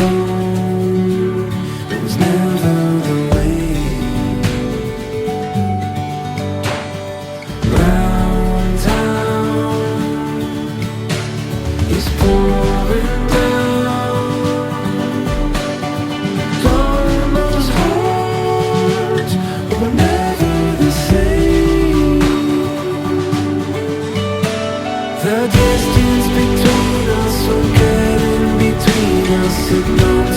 home, it was never the way. Round town is pouring down. Darling, those hearts were never the same. The distance between us will get in between us, and don't